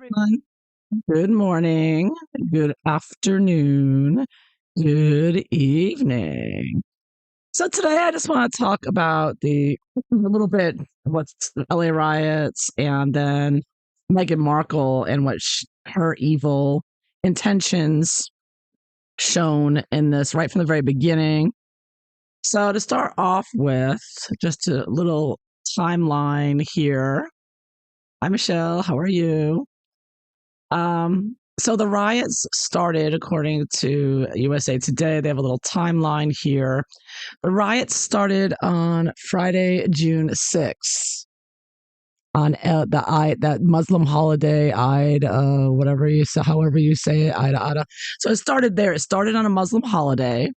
everyone. Good morning, good afternoon, good evening. So today I just want to talk about a little bit what's the LA riots and then Meghan Markle and her evil intentions shown in this right from the very beginning. So to start off with, just a little timeline here. Hi Michelle, how are you? So the riots started, according to USA Today. They have a little timeline here. The riots started on Friday, June 6th, on that Muslim holiday, Eid, whatever you say, however you say it, Eid al-Adha. So it started there. It started on a Muslim holiday,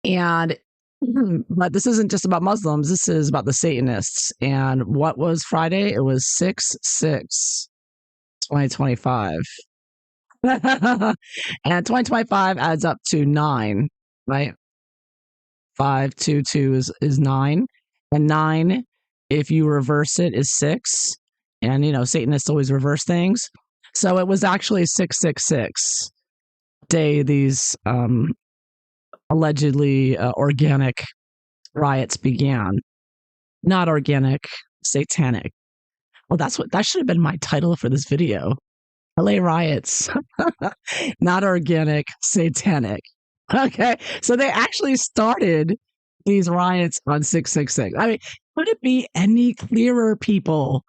and but this isn't just about Muslims. This is about the Satanists. And what was Friday? It was 6/6, 2025. And 2025 adds up to 9, right? 522 is 9. And 9, if you reverse it, is 6. And, Satanists always reverse things. So it was actually 666 day these allegedly organic riots began. Not organic, satanic. Well, that should have been my title for this video. LA riots, not organic, satanic. Okay, so they actually started these riots on 666. I mean, could it be any clearer, people?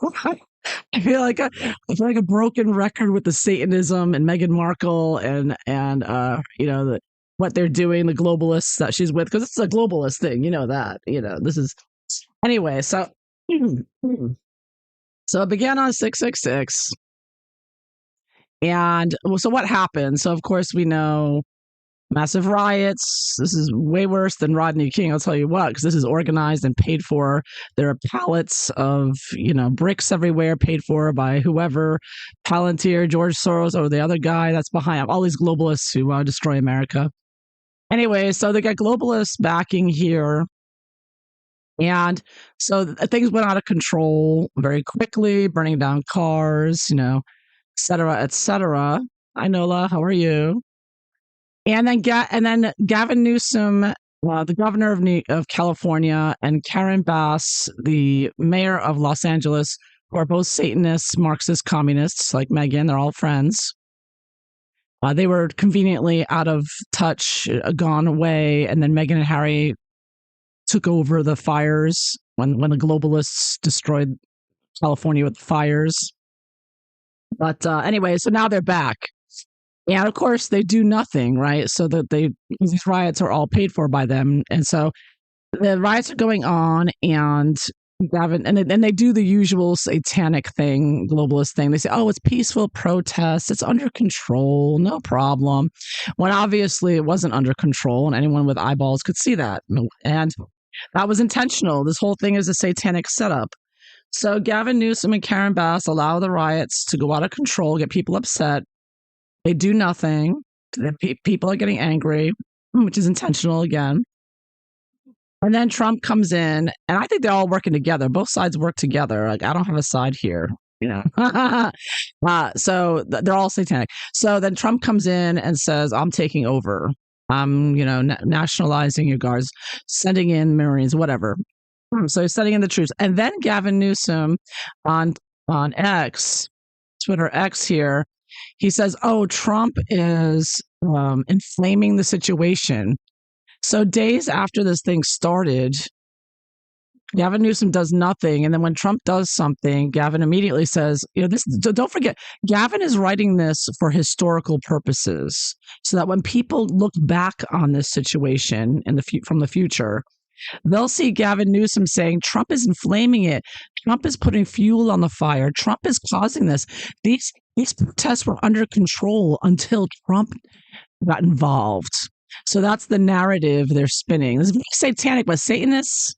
I feel like a broken record with the Satanism and Meghan Markle and what they're doing, the globalists that she's with, because it's a globalist thing, that. This is anyway. So so it began on 666. And so what happened? So, of course, we know massive riots. This is way worse than Rodney King. I'll tell you what, because this is organized and paid for. There are pallets of, bricks everywhere paid for by whoever, Palantir, George Soros, or the other guy that's behind all these globalists who want to destroy America. Anyway, so they got globalists backing here. And so things went out of control very quickly, burning down cars, et cetera, et cetera. Hi, Nola. How are you? And then Gavin Newsom, the governor of California, and Karen Bass, the mayor of Los Angeles, who are both Satanists, Marxist, communists, like Meghan. They're all friends. They were conveniently out of touch, gone away, and then Meghan and Harry took over the fires when the globalists destroyed California with fires. But anyway, so now they're back. And of course, they do nothing, right? So that these riots are all paid for by them. And so the riots are going on, and Gavin, and then they do the usual satanic thing, globalist thing. They say, oh, it's peaceful protests. It's under control. No problem. When obviously it wasn't under control, and anyone with eyeballs could see that. And that was intentional. This whole thing is a satanic setup. So Gavin Newsom and Karen Bass allow the riots to go out of control, get people upset. They do nothing. People are getting angry, which is intentional again. And then Trump comes in, and I think they're all working together. Both sides work together. Like, I don't have a side here, so they're all satanic. So then Trump comes in and says, I'm taking over. I'm, nationalizing your guards, sending in Marines, whatever. So he's sending in the troops. And then Gavin Newsom on X, Twitter X here, he says, oh, Trump is inflaming the situation. So days after this thing started, Gavin Newsom does nothing. And then when Trump does something, Gavin immediately says, don't forget, Gavin is writing this for historical purposes, so that when people look back on this situation from the future, they'll see Gavin Newsom saying, Trump is inflaming it. Trump is putting fuel on the fire. Trump is causing this. These protests were under control until Trump got involved. So that's the narrative they're spinning. This is very satanic, but Satanists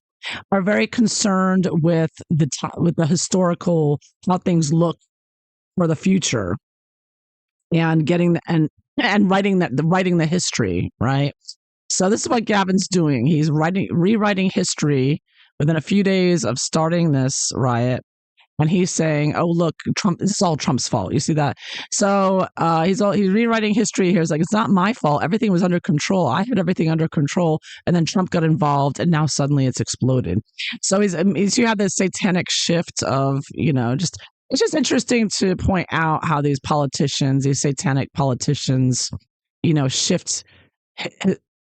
are very concerned with the historical, how things look for the future, and getting and writing the history, right? So this is what Gavin's doing. He's rewriting history within a few days of starting this riot. And he's saying, "Oh, look, Trump. This is all Trump's fault." You see that? So he's rewriting history here. He's like, "It's not my fault. Everything was under control. I had everything under control, and then Trump got involved, and now suddenly it's exploded." So you have this satanic shift of just it's just interesting to point out how these politicians, these satanic politicians, shift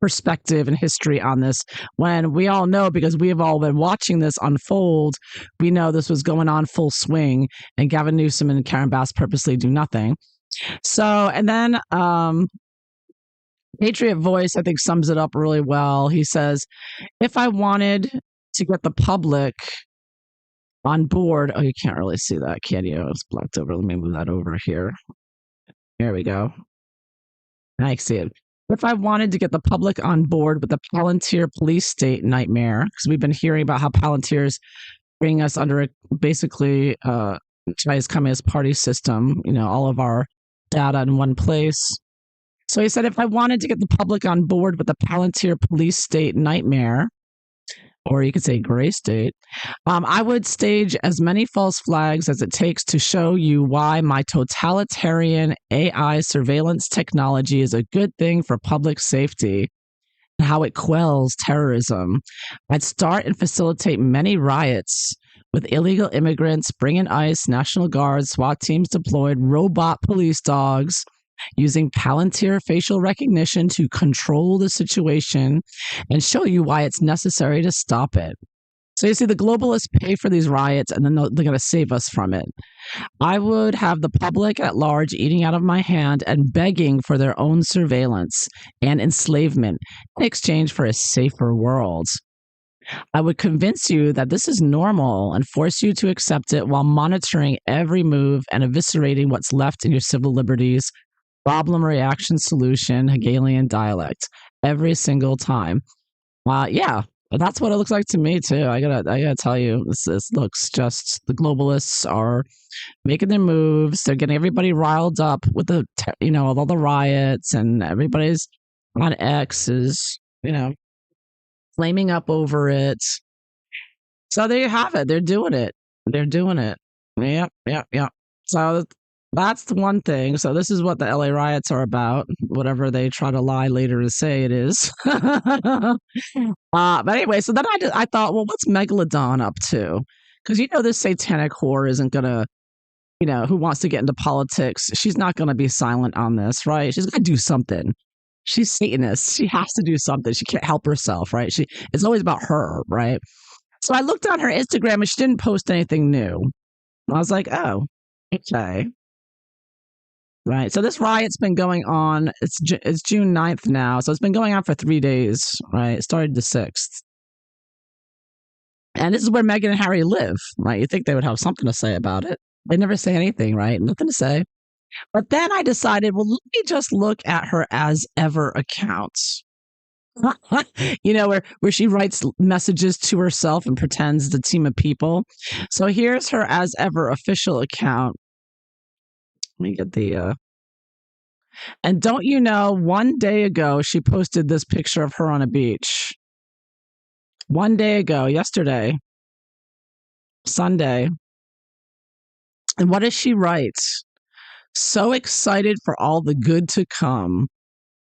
perspective and history on this when we all know, because we have all been watching this unfold, we know this was going on full swing, and Gavin Newsom and Karen Bass purposely do nothing. So, and then Patriot Voice, I think, sums it up really well. He says, if I wanted to get the public on board, oh, you can't really see that, can you? It's blocked over. Let me move that over here. There we go. I see it. If I wanted to get the public on board with the Palantir police state nightmare, because we've been hearing about how Palantir's bring us under basically Chinese Communist Party system, all of our data in one place. So he said, if I wanted to get the public on board with the Palantir police state nightmare, or you could say gray state, I would stage as many false flags as it takes to show you why my totalitarian AI surveillance technology is a good thing for public safety and how it quells terrorism. I'd start and facilitate many riots with illegal immigrants, bring in ICE, National Guard, SWAT teams deployed, robot police dogs, using Palantir facial recognition to control the situation and show you why it's necessary to stop it. So you see, the globalists pay for these riots, and then they're going to save us from it. I would have the public at large eating out of my hand and begging for their own surveillance and enslavement in exchange for a safer world. I would convince you that this is normal and force you to accept it while monitoring every move and eviscerating what's left in your civil liberties. Problem, reaction, solution, Hegelian dialect every single time. Yeah, that's what it looks like to me too. I gotta tell you, this looks just the globalists are making their moves. They're getting everybody riled up with with all the riots, and everybody's on X is flaming up over it. So there you have it. They're doing it. They're doing it. Yep, yep, yep. So that's the one thing. So this is what the LA riots are about, whatever they try to lie later to say it is. But anyway, so then I thought, well, what's Megalodon up to? Because this satanic whore isn't going to, who wants to get into politics, she's not going to be silent on this, right? She's going to do something. She's Satanist. She has to do something. She can't help herself, right? It's always about her, right? So I looked on her Instagram and she didn't post anything new. I was like, oh, okay. Right. So this riot's been going on. It's June 9th now. So it's been going on for 3 days, right? It started the 6th. And this is where Meghan and Harry live, right? You think they would have something to say about it. They never say anything, right? Nothing to say. But then I decided, well, let me just look at her as ever accounts. Where she writes messages to herself and pretends the team of people. So here's her as ever official account. Let me get the and don't you know, 1 day ago she posted this picture of her on a beach. 1 day ago, yesterday, Sunday. And what does she write? So excited for all the good to come.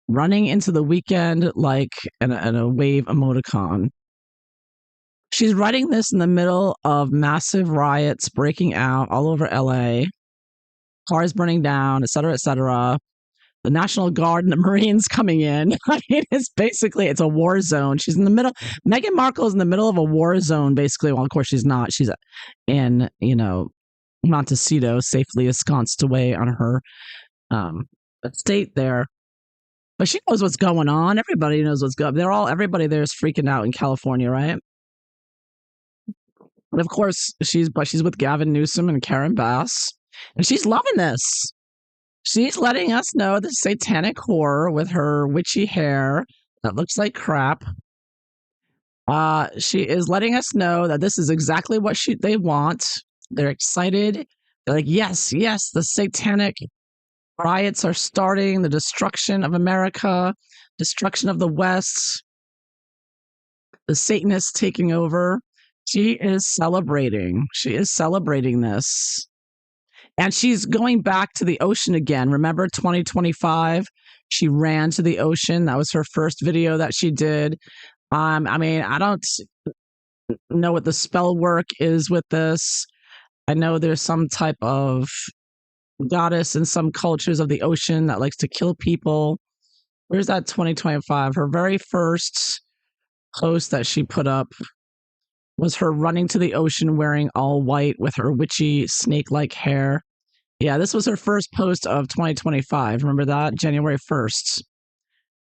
Running into the weekend like a wave emoticon. She's writing this in the middle of massive riots breaking out all over LA. Cars burning down, et cetera, the National Guard and the Marines coming in. I mean, it's a war zone. She's in the middle. Meghan Markle is in the middle of a war zone, basically. Well, of course, she's not. She's in, Montecito, safely ensconced away on her estate there. But she knows what's going on. Everybody knows what's going on. Everybody there is freaking out in California, right? And of course, she's with Gavin Newsom and Karen Bass. And she's loving this. She's letting us know the satanic whore with her witchy hair that looks like crap. She is letting us know that this is exactly what they want. They're excited. They're like, yes, the satanic riots are starting. The destruction of America, destruction of the West, the Satanists taking over. She is celebrating. She is celebrating this. And she's going back to the ocean again. Remember 2025? She ran to the ocean. That was her first video that she did. I mean, I don't know what the spell work is with this. I know there's some type of goddess in some cultures of the ocean that likes to kill people. Where's that 2025? Her very first post that she put up was her running to the ocean wearing all white with her witchy snake like hair. Yeah, this was her first post of 2025. Remember that? January 1st.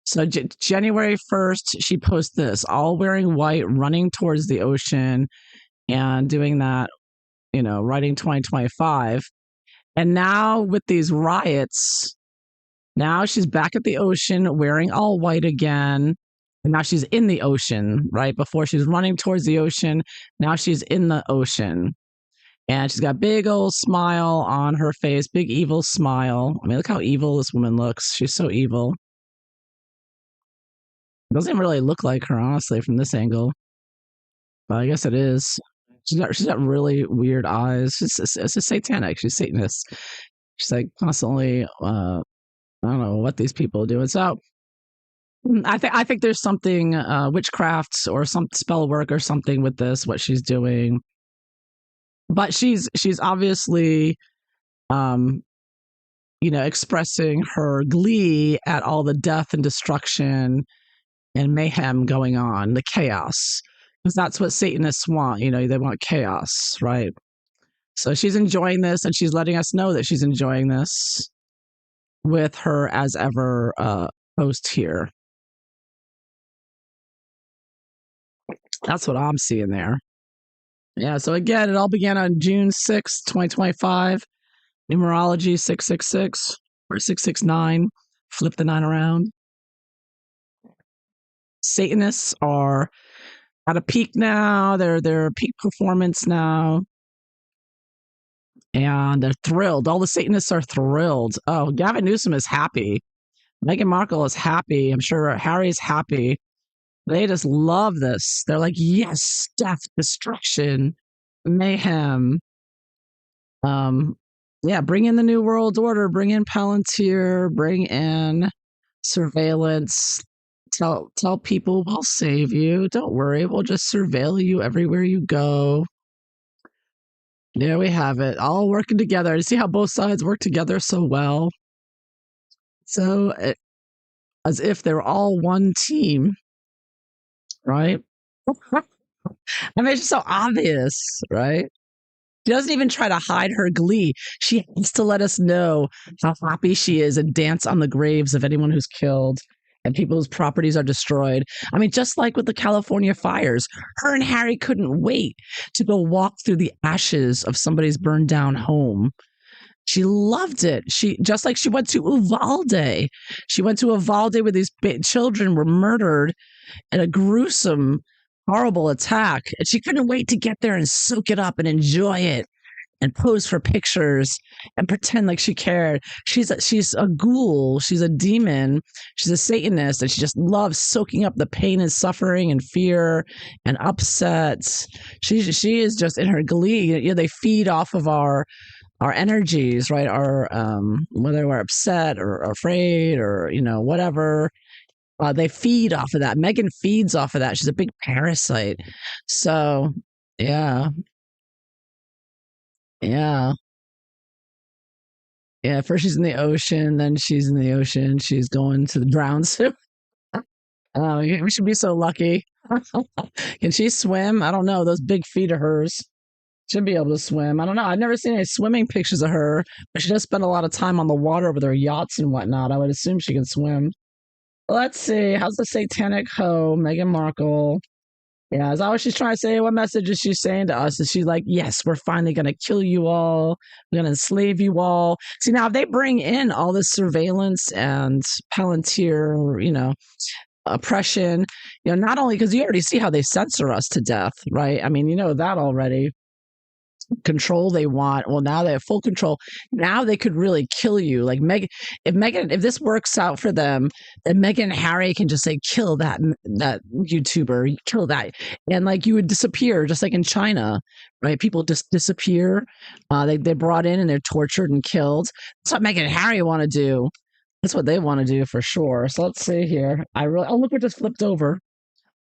So January 1st, she posts this, all wearing white, running towards the ocean and doing that, writing 2025. And now with these riots, now she's back at the ocean wearing all white again. And now she's in the ocean, right? Before she's running towards the ocean. Now she's in the ocean. And she's got a big old smile on her face, big evil smile. I mean, look how evil this woman looks. She's so evil. Doesn't really look like her, honestly, from this angle. But I guess it is. She's got really weird eyes. It's just satanic. She's Satanist. She's like constantly, I don't know what these people are doing. So I think there's something witchcraft or some spell work or something with this. What she's doing, but she's obviously, expressing her glee at all the death and destruction and mayhem going on, the chaos, because that's what Satanists want. They want chaos, right? So she's enjoying this, and she's letting us know that she's enjoying this with her as ever post here. That's what I'm seeing there. Yeah, so again, it all began on June 6th, 2025. Numerology 666 or 669. Flip the 9 around. Satanists are at a peak now. They're peak performance now. And they're thrilled. All the Satanists are thrilled. Oh, Gavin Newsom is happy. Meghan Markle is happy. I'm sure Harry's happy. They just love this. They're like, yes, death, destruction, mayhem. Yeah, bring in the New World Order, bring in Palantir, bring in surveillance. Tell people we'll save you. Don't worry, we'll just surveil you everywhere you go. There we have it, all working together. You see how both sides work together so well? So, as if they're all one team, right? I mean, it's just so obvious, right? She doesn't even try to hide her glee. She has to let us know how happy she is and dance on the graves of anyone who's killed and people whose properties are destroyed. I mean, just like with the California fires, her and Harry couldn't wait to go walk through the ashes of somebody's burned down home. She loved it. Just like she went to Uvalde. She went to Uvalde where these children were murdered in a gruesome, horrible attack. And she couldn't wait to get there and soak it up and enjoy it and pose for pictures and pretend like she cared. She's a ghoul. She's a demon. She's a Satanist, and she just loves soaking up the pain and suffering and fear and upset. She is just in her glee. They feed off of our energies, right? Our whether we're upset or afraid or whatever. They feed off of that. Meghan feeds off of that. She's a big parasite. So, yeah. Yeah. Yeah. First she's in the ocean, then she's in the ocean. She's going to the drown soup. We should be so lucky. Can she swim? I don't know. Those big feet of hers. Should be able to swim. I don't know. I've never seen any swimming pictures of her, but she does spend a lot of time on the water with her yachts and whatnot. I would assume she can swim. Let's see. How's the satanic hoe, Meghan Markle? Yeah, is that what she's trying to say? What message is she saying to us? Is she like, yes, we're finally going to kill you all. We're going to enslave you all. See, now if they bring in all this surveillance and Palantir, oppression, not only because you already see how they censor us to death, right? I mean, you know that already. control they want. Well, now they have full control. Now they could really kill you. Like if this works out for them, then Meghan and Harry can just say, kill that YouTuber, kill that, and like you would disappear, just like in China, right? People just disappear. They brought in and they're tortured and killed. That's what Meghan and Harry want to do. That's what they want to do for sure. So let's see here. Oh, look, what just flipped over.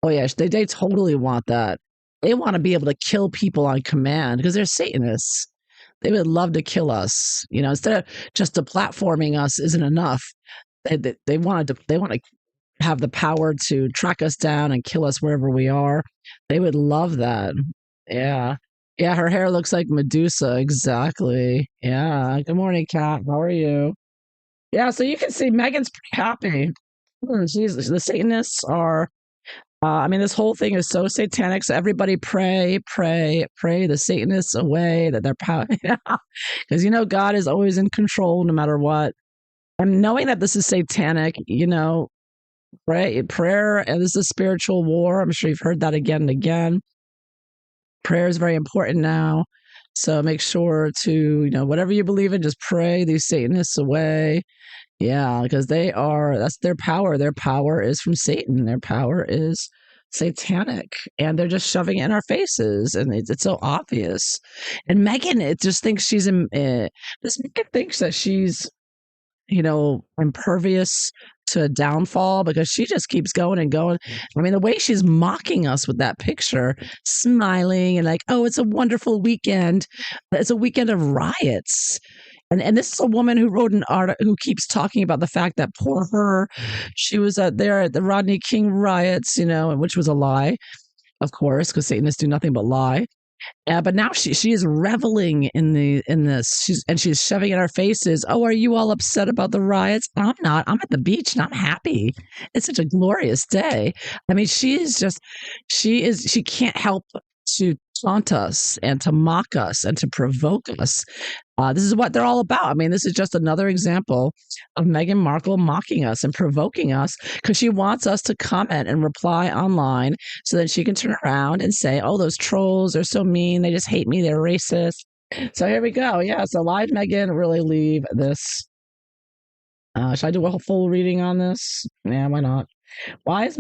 Oh yeah, they totally want that. They want to be able to kill people on command because they're Satanists. They would love to kill us. Instead of just deplatforming us isn't enough. They want to have the power to track us down and kill us wherever we are. They would love that. Yeah. Yeah, her hair looks like Medusa. Exactly. Yeah. Good morning, Kat. How are you? Yeah, so you can see Megan's pretty happy. The Satanists are I mean, this whole thing is so satanic. So everybody pray, pray, pray the Satanists away, that they're power. Because God is always in control no matter what. And knowing that this is satanic, prayer, and this is a spiritual war. I'm sure you've heard that again and again. Prayer is very important now. So make sure to, whatever you believe in, just pray these Satanists away. Yeah, because that's their power. Their power is from Satan. Their power is satanic. And they're just shoving it in our faces. And it's so obvious. And Megan, it just thinks this Megan thinks that she's, impervious to downfall because she just keeps going and going. I mean, the way she's mocking us with that picture, smiling and like, oh, it's a wonderful weekend. It's a weekend of riots. And this is a woman who wrote an article who keeps talking about the fact that poor her, she was there at the Rodney King riots, which was a lie, of course, because Satanists do nothing but lie. But now she is reveling in this. She's shoving in our faces. Oh, are you all upset about the riots? I'm not. I'm at the beach and I'm happy. It's such a glorious day. I mean, she can't help to taunt us and to mock us and to provoke us. This is what they're all about. I mean, this is just another example of Meghan Markle mocking us and provoking us because she wants us to comment and reply online so that she can turn around and say, oh, those trolls are so mean. They just hate me. They're racist. So here we go. Yeah. So why did Meghan really leave this? Should I do a full reading on this? Yeah, why not? Why is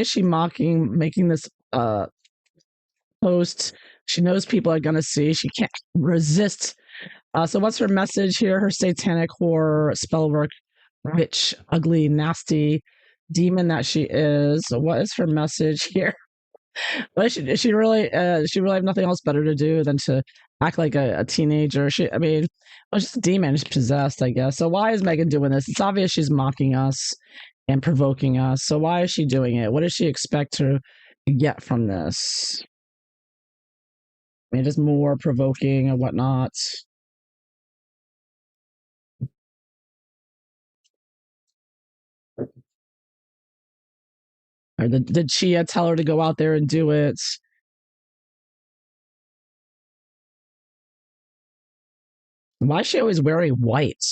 she making this post? She knows people are going to see. She can't resist. So what's her message here? Her satanic horror, spell work, witch, ugly, nasty demon that she is. So what is her message here? But she really have nothing else better to do than to act like a teenager. I mean, well, she's a demon. She's possessed, I guess. So why is Megan doing this? It's obvious she's mocking us and provoking us. So why is she doing it? What does she expect to get from this? I mean, just more provoking and whatnot. Or did Chia tell her to go out there and do it? Why is she always wearing white?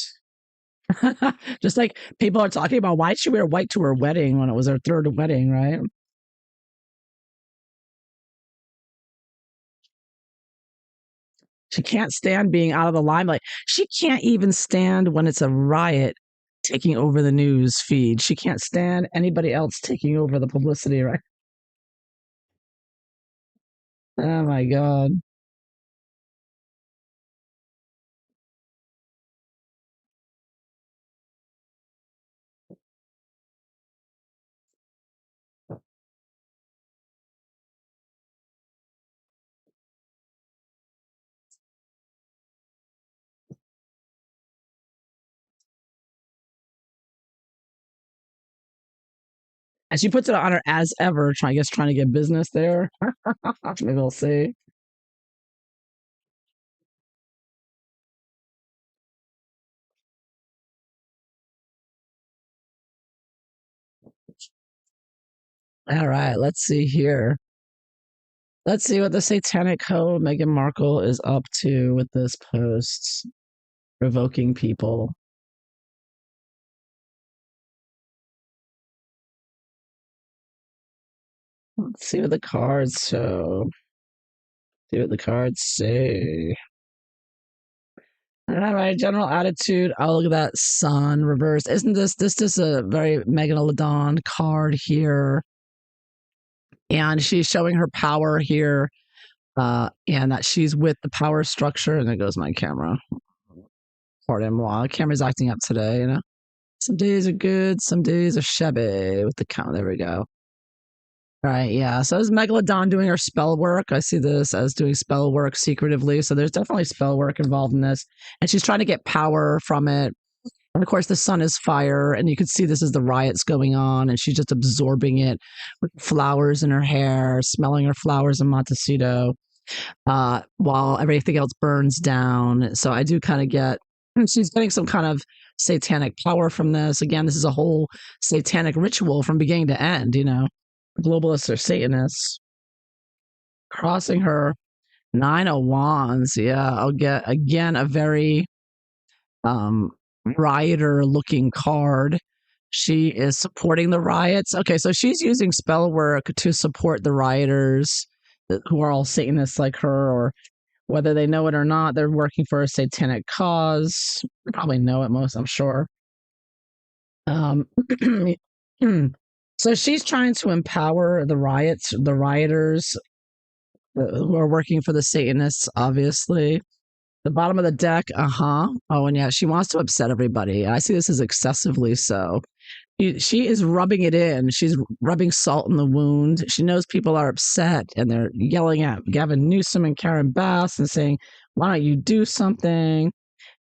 Just like people are talking about, why did she wear white to her wedding when it was her third wedding, right? She can't stand being out of the limelight. She can't even stand when it's a riot taking over the news feed. She can't stand anybody else taking over the publicity, right? Oh my God. And she puts it on her as ever, trying to get business there. Maybe we'll see. All right, let's see here. Let's see what the satanic hoe Meghan Markle is up to with this post, provoking people. Let's see what the cards show. See what the cards say. All right, general attitude. Oh, look at that sun reversed. Isn't this is a very Megalodon card here? And she's showing her power here, and that she's with the power structure. And there goes my camera. Pardon moi. Camera's acting up today, you know. Some days are good, some days are shabby with the count. There we go. Right, yeah. So is Megalodon doing her spell work? I see this as doing spell work secretively. So there's definitely spell work involved in this. And she's trying to get power from it. And of course, the sun is fire. And you can see this is the riots going on. And she's just absorbing it with flowers in her hair, smelling her flowers in Montecito, while everything else burns down. So I do kind of get, she's getting some kind of satanic power from this. Again, this is a whole satanic ritual from beginning to end, you know. Globalists or Satanists crossing her. Nine of Wands. Yeah, I'll get again a very rioter looking card. She is supporting the riots. Okay, so she's using spell work to support the rioters who are all Satanists like her, or whether they know it or not, they're working for a satanic cause. They probably know it most, I'm sure. So she's trying to empower the rioters who are working for the Satanists, obviously. The bottom of the deck, Oh, and yeah, she wants to upset everybody. I see this as excessively so. She is rubbing it in. She's rubbing salt in the wound. She knows people are upset and they're yelling at Gavin Newsom and Karen Bass and saying, why don't you do something?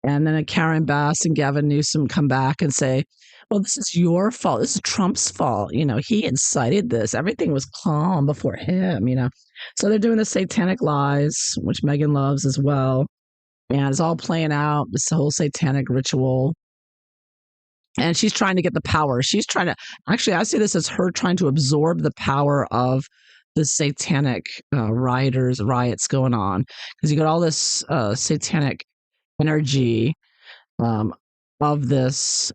And then Karen Bass and Gavin Newsom come back and say, well, this is your fault. This is Trump's fault. You know, he incited this. Everything was calm before him, you know. So they're doing the satanic lies, which Meghan loves as well. And it's all playing out, this whole satanic ritual. And she's trying to get the power. She's trying to, actually, I see this as her trying to absorb the power of the satanic riots going on. Because you got all this satanic energy of this.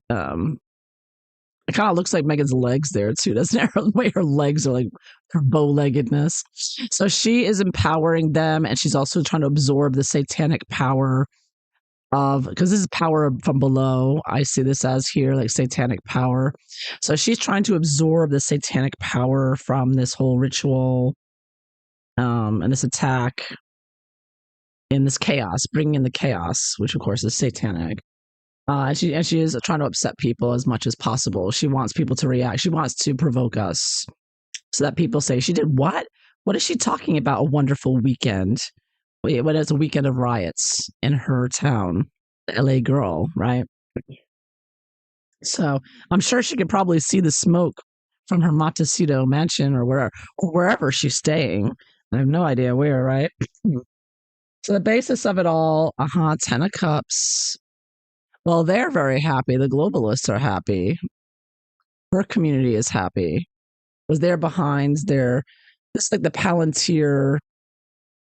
It kind of looks like Megan's legs there too, doesn't it? The way her legs are like her bow-leggedness. So she is empowering them, and she's also trying to absorb the satanic power of, because this is power from below. I see this as here, like satanic power. So she's trying to absorb the satanic power from this whole ritual, and this attack in this chaos, bringing in the chaos, which of course is satanic. And she is trying to upset people as much as possible. She wants people to react. She wants to provoke us so that people say, she did what? What is she talking about? A wonderful weekend. What is a weekend of riots in her town, the LA girl, right? So I'm sure she could probably see the smoke from her Montecito mansion or wherever she's staying. I have no idea where, right? So the basis of it all, 10 of cups. Well, they're very happy. The globalists are happy. Her community is happy because they're behind their, it's like the Palantir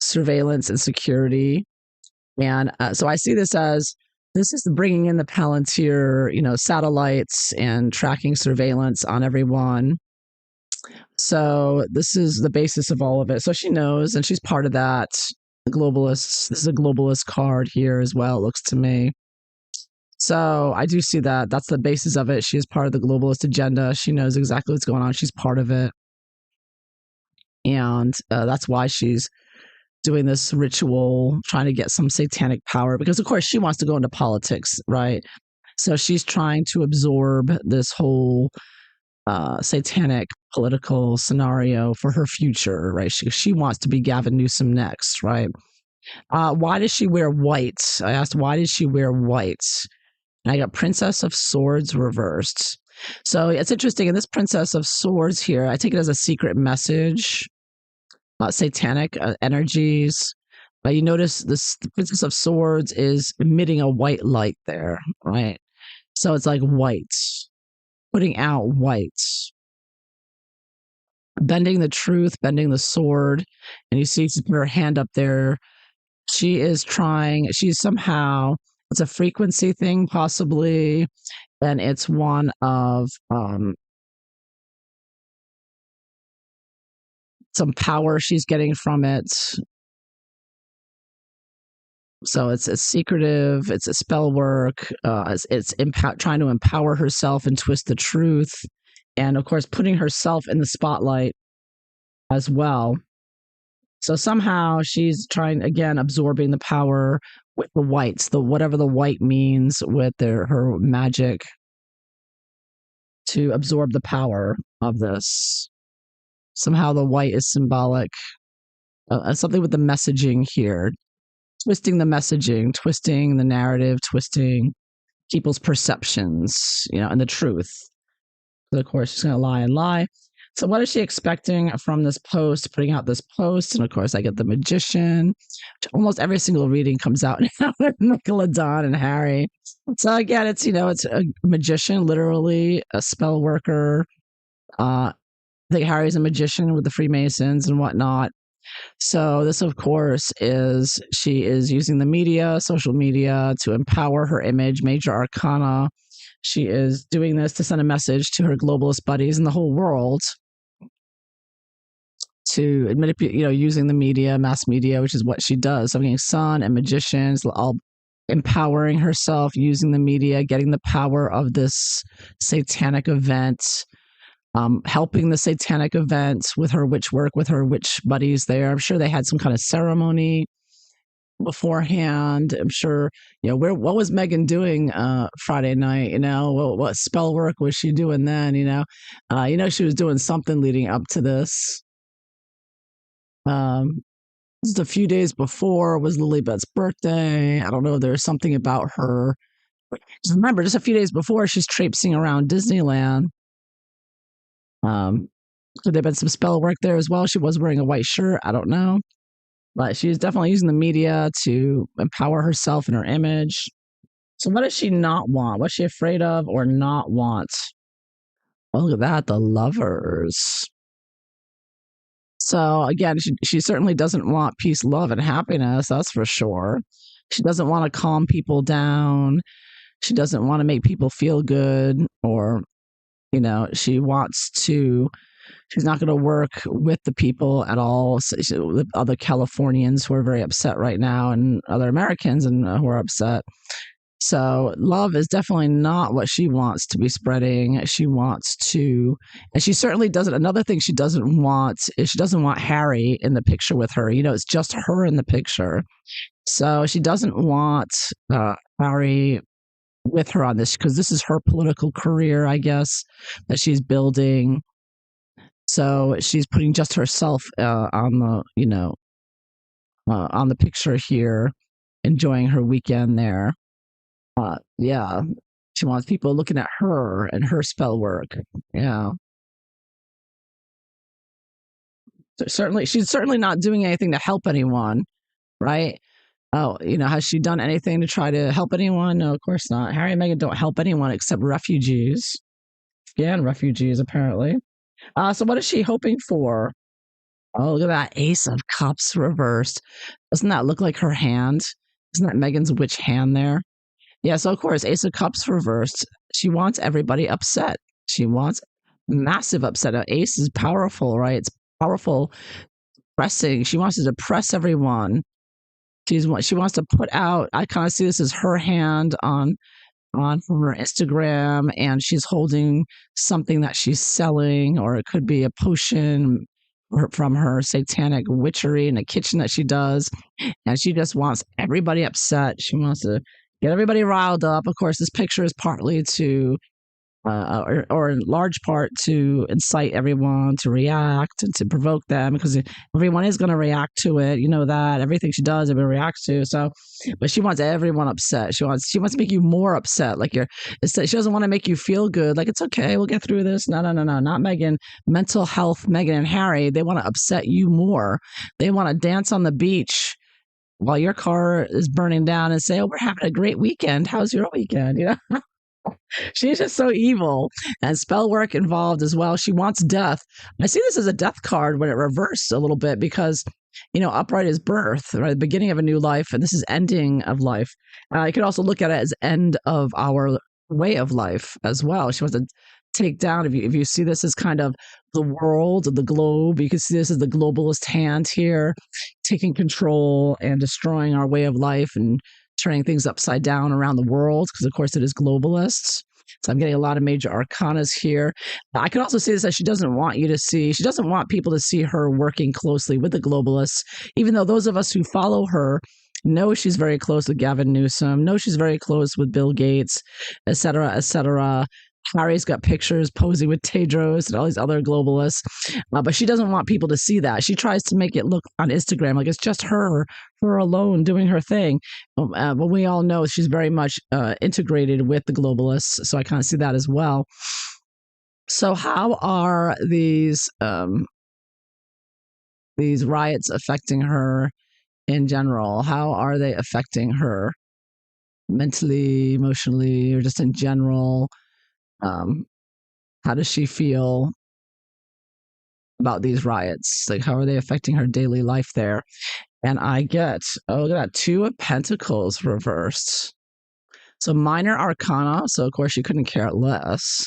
surveillance and security. And so I see this as, this is bringing in the Palantir, you know, satellites and tracking surveillance on everyone. So this is the basis of all of it. So she knows, and she's part of that. The globalists, this is a globalist card here as well, it looks to me. So I do see that. That's the basis of it. She is part of the globalist agenda. She knows exactly what's going on. She's part of it. And that's why she's doing this ritual, trying to get some satanic power, because of course she wants to go into politics, right? So she's trying to absorb this whole satanic political scenario for her future, right? She wants to be Gavin Newsom next, right? Why does she wear white? I asked, why did she wear white? And I got Princess of Swords reversed. So it's interesting. In this Princess of Swords here, I take it as a secret message about satanic energies. But you notice this, the Princess of Swords is emitting a white light there, right? So it's like white, putting out white, bending the truth, bending the sword. And you see her hand up there. She's somehow, it's a frequency thing possibly, and it's one of some power she's getting from it. So it's secretive. It's a spell work. Trying to empower herself and twist the truth, and of course putting herself in the spotlight as well. So somehow she's trying again, absorbing the power with the whites, the whatever the white means with her magic to absorb the power of this. Somehow the white is symbolic. Something with the messaging here, twisting the messaging, twisting the narrative, twisting people's perceptions, and the truth. So of course, she's going to lie and lie. So, what is she expecting from this post, putting out this post? And of course, I get the magician. Almost every single reading comes out now with Megalodon and Harry. So, again, it's a magician, literally a spell worker. I think Harry's a magician with the Freemasons and whatnot. So, this, of course, she is using the media, social media, to empower her image, major arcana. She is doing this to send a message to her globalist buddies in the whole world to manipulate, using the media, mass media, which is what she does. So I'm getting sun and magicians, all empowering herself, using the media, getting the power of this satanic event, helping the satanic event with her witch work, with her witch buddies there. I'm sure they had some kind of ceremony beforehand. I'm sure, what was Meghan doing Friday night? What spell work was she doing then? She was doing something leading up to this. Just a few days before was Lilibet's birthday. I don't know. There's something about her. Just remember, just a few days before, she's traipsing around Disneyland. Could there have been some spell work there as well? She was wearing a white shirt. I don't know. But she's definitely using the media to empower herself and her image. So what does she not want? What's she afraid of or not want? Oh, look at that. The Lovers. So again, she certainly doesn't want peace, love, and happiness. That's for sure. She doesn't want to calm people down. She doesn't want to make people feel good, or, she wants to. She's not going to work with the people at all. With other Californians who are very upset right now, and other Americans who are upset. So love is definitely not what she wants to be spreading. She wants to, and she certainly doesn't. Another thing she doesn't want is she doesn't want Harry in the picture with her. It's just her in the picture. So she doesn't want Harry with her on this, because this is her political career, I guess, that she's building. So she's putting just herself on the picture here, enjoying her weekend there. Yeah, she wants people looking at her and her spell work. Yeah. So she's certainly not doing anything to help anyone, right? Oh, has she done anything to try to help anyone? No, of course not. Harry and Meghan don't help anyone except refugees. Afghan refugees, apparently. So what is she hoping for? Oh, look at that Ace of Cups reversed. Doesn't that look like her hand? Isn't that Meghan's witch hand there? Yeah, so of course, Ace of Cups reversed. She wants everybody upset. She wants massive upset. Ace is powerful, right? It's powerful pressing. She wants to depress everyone. She wants to put out. I kind of see this as her hand on her Instagram, and she's holding something that she's selling, or it could be a potion from her satanic witchery in the kitchen that she does, and she just wants everybody upset. She wants to get everybody riled up. Of course, this picture is partly to or in large part to incite everyone to react and to provoke them, because everyone is going to react to it. That everything she does, everyone reacts to. So, but she wants everyone upset. She wants to make you more upset. Like she doesn't want to make you feel good. Like, it's okay, we'll get through this. No, not Meghan. Mental health, Meghan and Harry. They want to upset you more. They want to dance on the beach while your car is burning down and say, "Oh, we're having a great weekend. How's your weekend?" She's just so evil, and spell work involved as well. She wants death. I see this as a death card when it reversed a little bit, because, upright is birth, right? The beginning of a new life, and this is ending of life. I could also look at it as end of our way of life as well. She wants to take down. If you see this as kind of the world, the globe, you can see this as the globalist hand here, taking control and destroying our way of life and turning things upside down around the world. Because of course it is globalists. So I'm getting a lot of major arcanas here. I could also see this as she doesn't want you to see. She doesn't want people to see her working closely with the globalists, even though those of us who follow her know she's very close with Gavin Newsom, know she's very close with Bill Gates, et cetera, et cetera. Harry's got pictures posing with Tedros and all these other globalists, but she doesn't want people to see that. She tries to make it look on Instagram like it's just her alone doing her thing. But we all know she's very much integrated with the globalists, so I kind of see that as well. So, how are these riots affecting her in general? How are they affecting her mentally, emotionally, or just in general? How does she feel about these riots? Like, how are they affecting her daily life there? And I get, oh, look at that, Two of Pentacles reversed. So minor arcana. So of course you couldn't care less.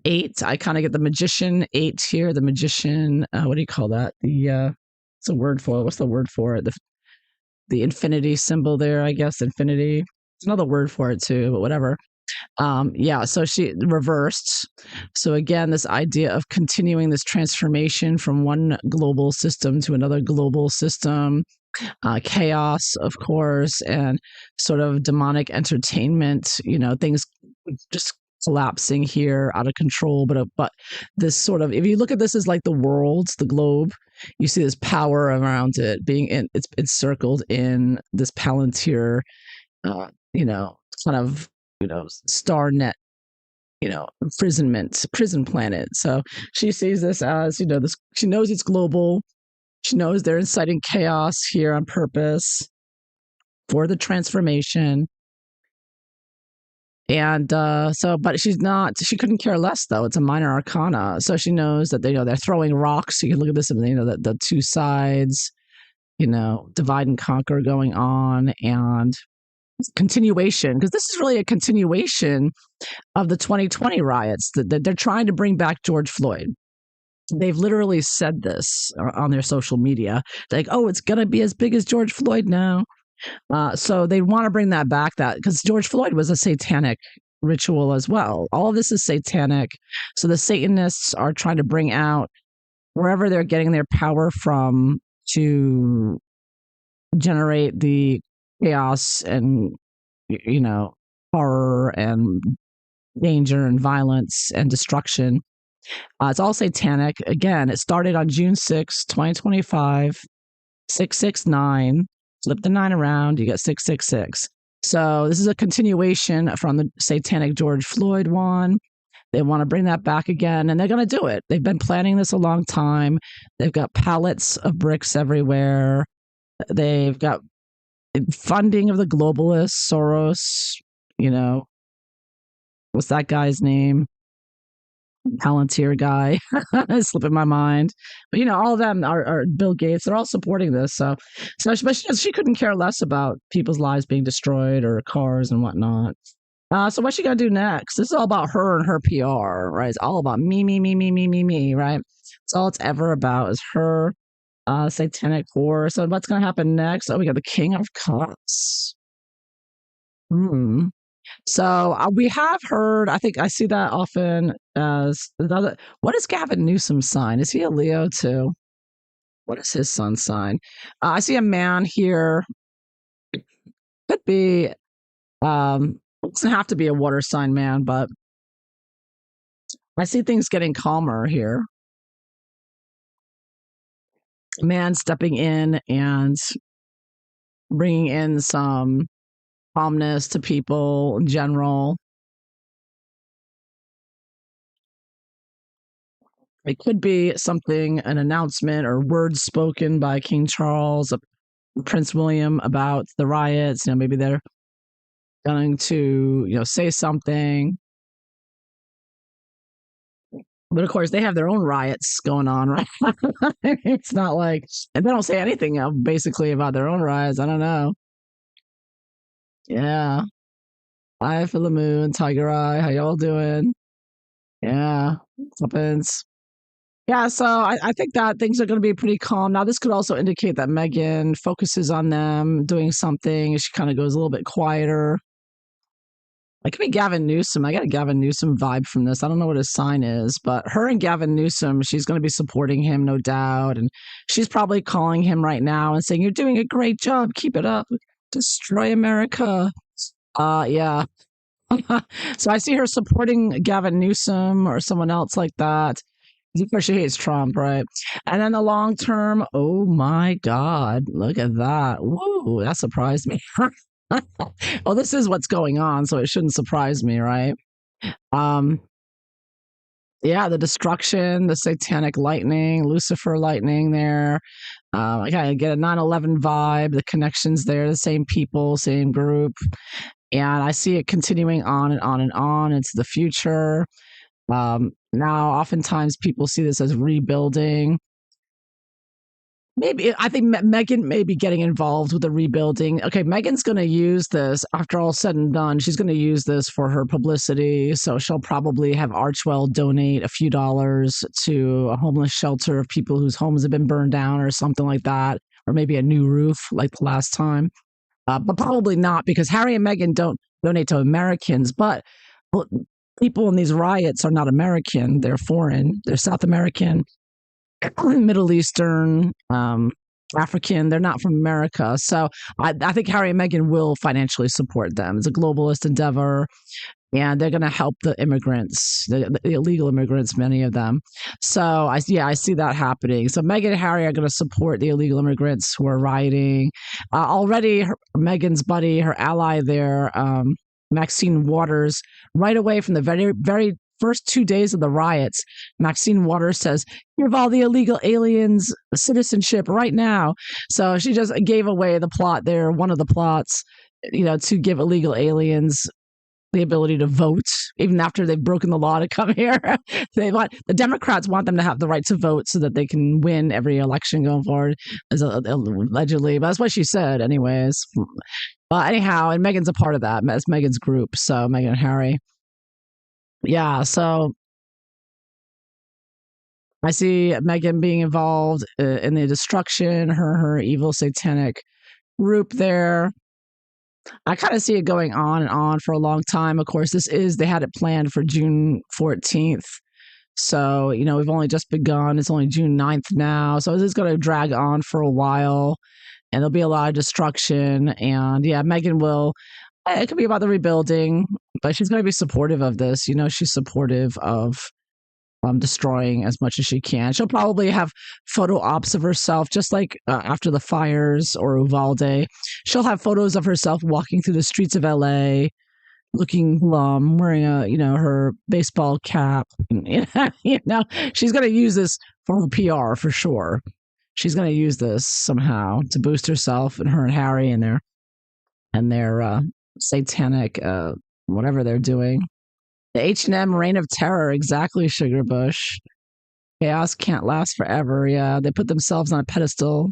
Eight. I kind of get the Magician 8 here. The Magician. What do you call that? What's the word for it? What's the word for it? The infinity symbol there. I guess infinity. There's another word for it too, but whatever. Yeah, so she reversed. So again, this idea of continuing this transformation from one global system to another global system, chaos, of course, and sort of demonic entertainment, things just collapsing here out of control. But this sort of, if you look at this as like the world, the globe, you see this power around it being it's encircled in this Palantir, kind of, star net, imprisonment, prison planet. So she sees this as, this, she knows it's global. She knows they're inciting chaos here on purpose for the transformation. And but she couldn't care less though. It's a minor arcana. So she knows that they're throwing rocks. You can look at this, the two sides, divide and conquer going on, and continuation, because this is really a continuation of the 2020 riots that they're trying to bring back George Floyd. They've literally said this on their social media, like, oh, it's going to be as big as George Floyd now. So they want to bring that back, that because George Floyd was a satanic ritual as well. All of this is satanic. So the Satanists are trying to bring out wherever they're getting their power from to generate the chaos and, horror and danger and violence and destruction. It's all satanic. Again, it started on June 6, 2025, 669. Flip the 9 around, you get 666. So this is a continuation from the satanic George Floyd one. They want to bring that back again, and they're going to do it. They've been planning this a long time. They've got pallets of bricks everywhere. They've got funding of the globalists, Soros, what's that guy's name? Palantir guy. It's slipping my mind. But, all of them are Bill Gates. They're all supporting this. So she couldn't care less about people's lives being destroyed or cars and whatnot. So what's she got to do next? This is all about her and her PR, right? It's all about me, me, me, me, me, me, me, right? It's all it's ever about is her. Satanic horror. So what's going to happen next? Oh, we got the King of Cups. So we have heard, I think I see that often as another. What is Gavin Newsom's sign? Is he a Leo too? What is his sun's sign? I see a man here. Could be, doesn't have to be a water sign man, but I see things getting calmer here. A man stepping in and bringing in some calmness to people in general. It could be something, an announcement or words spoken by King Charles, Prince William about the riots. Maybe they're going to, say something. But of course, they have their own riots going on, right? It's not like, and they don't say anything basically about their own riots. I don't know. Yeah. Eye for the moon, Tiger Eye. How y'all doing? Yeah, happens. Yeah, so I think that things are going to be pretty calm. Now, this could also indicate that Megan focuses on them doing something. She kind of goes a little bit quieter. It could be Gavin Newsom. I got a Gavin Newsom vibe from this. I don't know what his sign is, but her and Gavin Newsom, she's going to be supporting him, no doubt. And she's probably calling him right now and saying, "You're doing a great job. Keep it up. Destroy America." Yeah. So I see her supporting Gavin Newsom or someone else like that. Of course, she hates Trump, right? And then the long term, oh my God, look at that. Whoa, that surprised me. Well, this is what's going on, so it shouldn't surprise me, right? Um, yeah, the destruction, the satanic lightning, Lucifer lightning there. I kind of get a 9/11 vibe, the connections there, the same people, same group. And I see it continuing on and on and on into the future. Now, oftentimes people see this as rebuilding. Maybe I think Megan may be getting involved with the rebuilding. Okay, Megan's going to use this after all said and done. She's going to use this for her publicity. So she'll probably have Archwell donate a few dollars to a homeless shelter of people whose homes have been burned down or something like that, or maybe a new roof like the last time. But probably not because Harry and Meghan don't donate to Americans. But well, people in these riots are not American; they're foreign. They're South American, Middle Eastern, African. They're not from America. So I think Harry and Meghan will financially support them. It's a globalist endeavor, and they're going to help the immigrants, the illegal immigrants, many of them. So I see that happening. So Meghan and Harry are going to support the illegal immigrants who are rioting. Already, Meghan's buddy, her ally there, Maxine Waters, right away from the very first 2 days of the riots, Maxine Waters says, "Give all the illegal aliens citizenship right now." So she just gave away the plot there, one of the plots, to give illegal aliens the ability to vote, even after they've broken the law to come here. The Democrats want them to have the right to vote so that they can win every election going forward, allegedly. But that's what she said, anyways. Anyhow, and Meghan's a part of that. It's Meghan's group, so Meghan and Harry. Yeah, so I see Meghan being involved in the destruction, her evil satanic group there. I kind of see it going on and on for a long time. Of course, they had it planned for June 14th. So, we've only just begun. It's only June 9th now. So this is going to drag on for a while and there'll be a lot of destruction. And yeah, Meghan will, it could be about the rebuilding, but she's going to be supportive of this. She's supportive of destroying as much as she can. She'll probably have photo ops of herself, just like after the fires or Uvalde. She'll have photos of herself walking through the streets of LA, looking glum, wearing her baseball cap. She's going to use this for her PR for sure. She's going to use this somehow to boost herself and her and Harry and their satanic whatever they're doing. The H&M reign of terror, exactly, Sugar Bush. Chaos can't last forever. Yeah, they put themselves on a pedestal.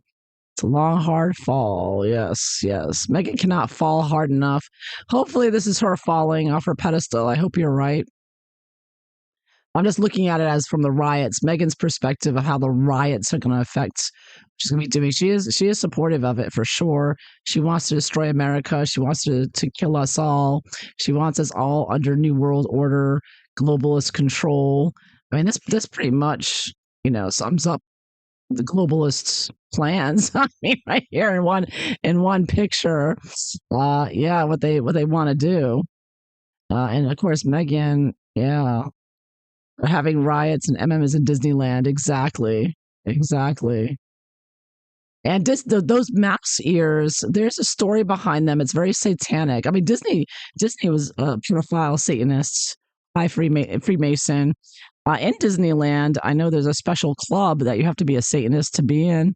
It's a long, hard fall. Yes, yes. Meghan cannot fall hard enough. Hopefully, this is her falling off her pedestal. I hope you're right. I'm just looking at it as from the riots, Meghan's perspective of how the riots are going to affect what she's going to be doing. She is supportive of it for sure. She wants to destroy America. She wants to kill us all. She wants us all under New World Order, globalist control. I mean, this pretty much, sums up the globalists' plans. I mean, right here in one picture. Yeah, what they want to do. And of course, Meghan, yeah, having riots and MM is in Disneyland. Exactly. Exactly. And those mouse ears, there's a story behind them. It's very satanic. I mean, Disney was a pedophile Satanist, high Freemason. In Disneyland, I know there's a special club that you have to be a Satanist to be in.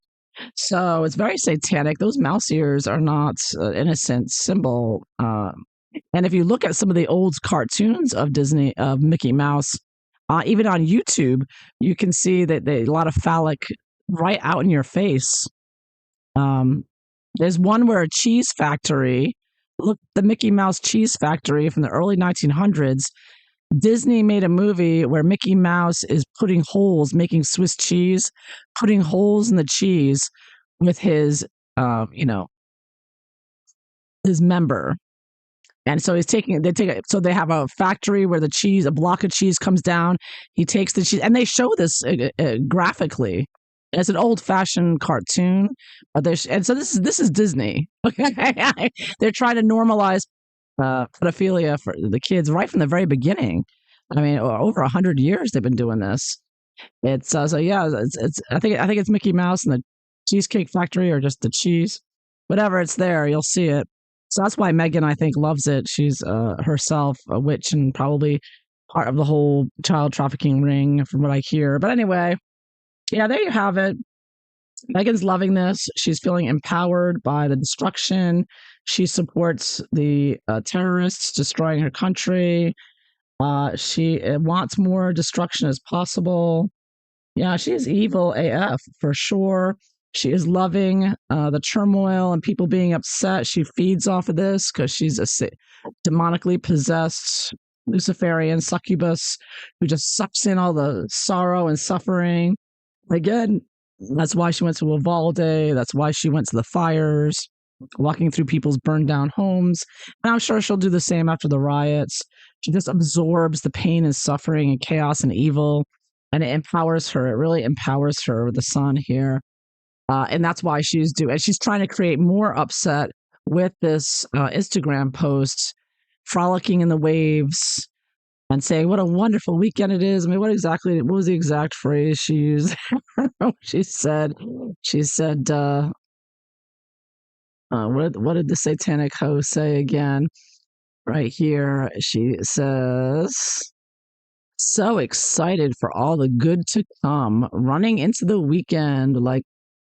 So it's very satanic. Those mouse ears are not an innocent symbol. And if you look at some of the old cartoons of Disney, of Mickey Mouse, even on YouTube, you can see that a lot of phallic right out in your face. There's one where a cheese factory, look, the Mickey Mouse cheese factory from the early 1900s, Disney made a movie where Mickey Mouse is putting holes, making Swiss cheese, putting holes in the cheese with his, you know, his member. And so so they have a factory where a block of cheese comes down. He takes the cheese, and they show this graphically. It's an old fashioned cartoon, and so this is Disney. Okay, they're trying to normalize pedophilia for the kids right from the very beginning. I mean, over 100 years they've been doing this. It's so yeah. It's I think it's Mickey Mouse and the Cheesecake Factory, or just the cheese, whatever. It's there. You'll see it. So that's why Megan, I think, loves it. She's herself a witch and probably part of the whole child trafficking ring, from what I hear. But anyway, yeah, there you have it. Megan's loving this. She's feeling empowered by the destruction. She supports the terrorists destroying her country. She wants more destruction as possible. Yeah, she is evil AF for sure. She is loving the turmoil and people being upset. She feeds off of this because she's a demonically possessed Luciferian succubus who just sucks in all the sorrow and suffering. Again, that's why she went to Uvalde. That's why she went to the fires, walking through people's burned down homes. And I'm sure she'll do the same after the riots. She just absorbs the pain and suffering and chaos and evil, and it empowers her. It really empowers her with the sun here. And that's why she's trying to create more upset with this Instagram post, frolicking in the waves and saying what a wonderful weekend it is. I mean, what was the exact phrase she used? she said, what did the satanic host say again? Right here, she says, so excited for all the good to come, running into the weekend like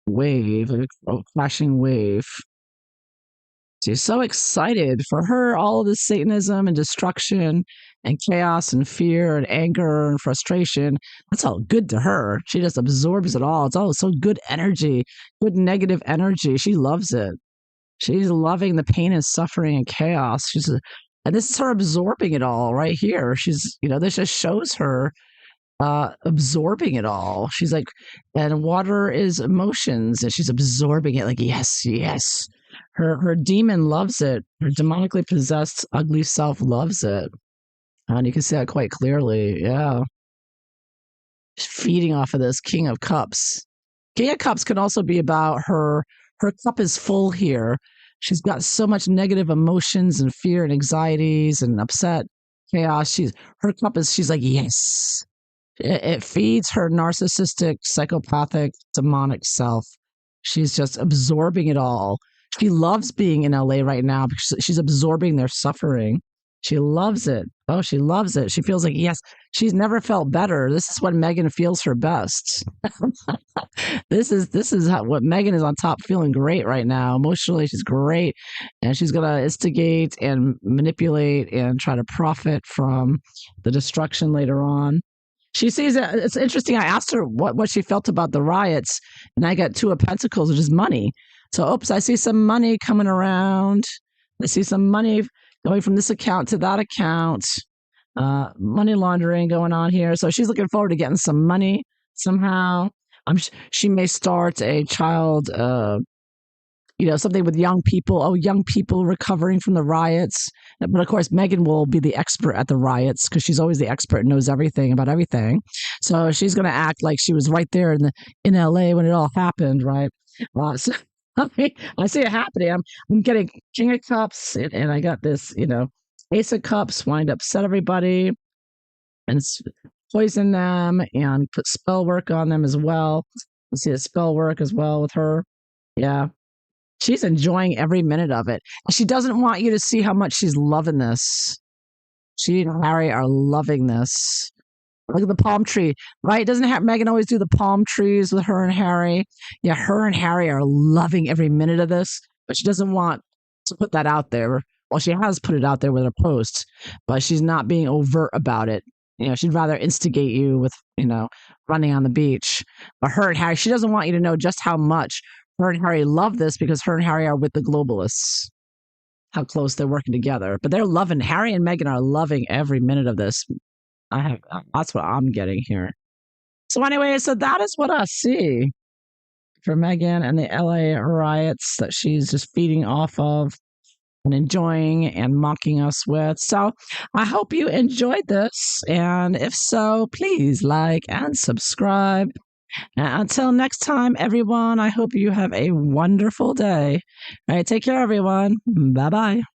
a flashing wave. She's so excited for her, all of this Satanism and destruction and chaos and fear and anger and frustration. That's all good to her. She just absorbs it all. It's all so good energy, good negative energy. She loves it. She's loving the pain and suffering and chaos. And this is her absorbing it all right here. This just shows her absorbing it all. She's like, and water is emotions, and she's absorbing it like, yes, yes. Her demon loves it. Her demonically possessed ugly self loves it. And you can see that quite clearly. Yeah. She's feeding off of this King of Cups. King of Cups can also be about her cup is full here. She's got so much negative emotions and fear and anxieties and upset, chaos. She's like, yes. It feeds her narcissistic, psychopathic, demonic self. She's just absorbing it all. She loves being in LA right now because she's absorbing their suffering. She loves it. Oh, she loves it. She feels like, yes, she's never felt better. This is when Meghan feels her best. This is what Meghan is on top, feeling great right now. Emotionally, she's great. And she's going to instigate and manipulate and try to profit from the destruction later on. She sees it. It's interesting. I asked her what she felt about the riots, and I got Two of Pentacles, which is money. So, oops, I see some money coming around. I see some money going from this account to that account. Money laundering going on here. So she's looking forward to getting some money somehow. She may start a child, something with young people. Oh, young people recovering from the riots. But of course, Meghan will be the expert at the riots because she's always the expert and knows everything about everything. So she's going to act like she was right there in LA when it all happened, right? So, I see it happening. I'm getting King of Cups, and I got this, Ace of Cups, wanting to upset everybody and poison them and put spell work on them as well. You see the spell work as well with her. Yeah. She's enjoying every minute of it. She doesn't want you to see how much she's loving this. She and Harry are loving this. Look at the palm tree, right? Doesn't Meghan always do the palm trees with her and Harry? Yeah, her and Harry are loving every minute of this, but she doesn't want to put that out there. Well, she has put it out there with her posts, but she's not being overt about it. She'd rather instigate you with, running on the beach. But her and Harry, she doesn't want you to know just how much her and Harry love this because her and Harry are with the globalists. How close they're working together. But they're loving, Harry and Meghan are loving every minute of this. That's what I'm getting here. So anyway, so that is what I see for Meghan and the LA riots that she's just feeding off of and enjoying and mocking us with. So I hope you enjoyed this. And if so, please like and subscribe. And until next time, everyone, I hope you have a wonderful day. All right, take care, everyone. Bye bye.